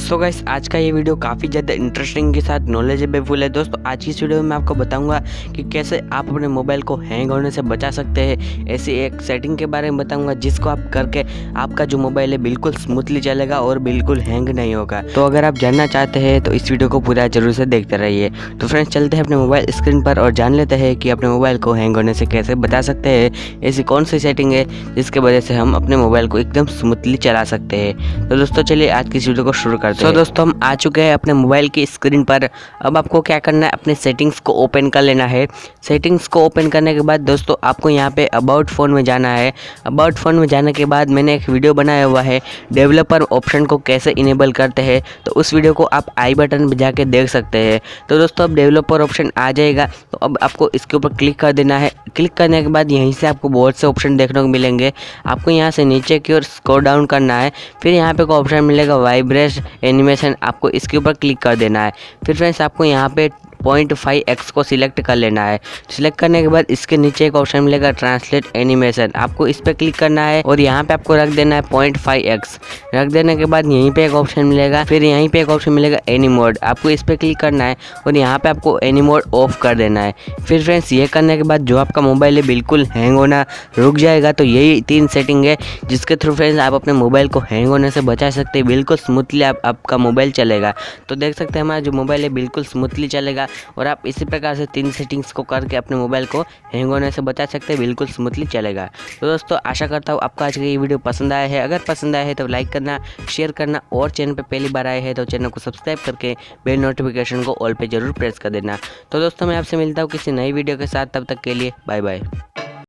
So guys, आज का ये वीडियो काफ़ी ज़्यादा इंटरेस्टिंग के साथ नॉलेजेबल है। दोस्तों आज की इस वीडियो में मैं आपको बताऊंगा कि कैसे आप अपने मोबाइल को हैंग होने से बचा सकते हैं। ऐसी एक सेटिंग के बारे में बताऊंगा जिसको आप करके आपका जो मोबाइल है बिल्कुल स्मूथली चलेगा और बिल्कुल हैंग नहीं होगा। तो अगर आप जानना चाहते हैं तो इस वीडियो को पूरा जरूर से देखते रहिए। तो फ्रेंड्स चलते हैं अपने मोबाइल स्क्रीन पर और जान लेते हैं कि अपने मोबाइल को हैंग होने से कैसे बचा सकते हैं। ऐसी कौन सी सेटिंग है जिसके वजह से हम अपने मोबाइल को एकदम स्मूथली चला सकते हैं। तो दोस्तों चलिए आज की इस वीडियो को शुरू करते हैं। तो दोस्तों हम आ चुके हैं अपने मोबाइल की स्क्रीन पर। अब आपको क्या करना है, अपने सेटिंग्स को ओपन कर लेना है। सेटिंग्स को ओपन करने के बाद दोस्तों आपको यहाँ पे अबाउट फ़ोन में जाना है। अबाउट फ़ोन में जाने के बाद मैंने एक वीडियो बनाया हुआ है डेवलपर ऑप्शन को कैसे इनेबल करते हैं, तो उस वीडियो को आप आई बटन पर जाके देख सकते हैं। तो दोस्तों अब डेवलपर ऑप्शन आ जाएगा, तो अब आपको इसके ऊपर क्लिक कर देना है। क्लिक करने के बाद यहीं से आपको बहुत से ऑप्शन देखने को मिलेंगे। आपको यहाँ से नीचे की ओर स्क्रॉल डाउन करना है, फिर यहाँ पे को ऑप्शन मिलेगा वाइब्रेट एनिमेशन, आपको इसके ऊपर क्लिक कर देना है। फिर फ्रेंड्स आपको यहाँ पे 0.5x को सिलेक्ट कर लेना है। सिलेक्ट करने के बाद इसके नीचे एक ऑप्शन मिलेगा ट्रांसलेट एनिमेशन, आपको इस पर क्लिक करना है और यहाँ पे आपको रख देना है 0.5x। रख देने के बाद यहीं पे एक ऑप्शन मिलेगा, फिर यहीं पे एक ऑप्शन मिलेगा एनी मोड, आपको इस पर क्लिक करना है और यहाँ पे आपको एनी मोड ऑफ कर देना है। फिर फ्रेंड्स ये करने के बाद जो आपका मोबाइल है बिल्कुल हैंग होना रुक जाएगा। तो यही 3 सेटिंग है जिसके थ्रू फ्रेंड्स आप अपने मोबाइल को हैंग होने से बचा सकते हैं। बिल्कुल स्मूथली आपका मोबाइल चलेगा। तो देख सकते हैं हमारा जो मोबाइल है बिल्कुल स्मूथली चलेगा और आप इसी प्रकार से 3 सेटिंग्स को करके अपने मोबाइल को हैंग होने से बचा सकते हैं, बिल्कुल स्मूथली चलेगा। तो दोस्तों आशा करता हूँ आपको आज का ये वीडियो पसंद आया है। अगर पसंद आया है तो लाइक करना, शेयर करना और चैनल पे पहली बार आए हैं तो चैनल को सब्सक्राइब करके बेल नोटिफिकेशन को ऑल पे जरूर प्रेस कर देना। तो दोस्तों मैं आपसे मिलता हूँ किसी नई वीडियो के साथ, तब तक के लिए बाय बाय।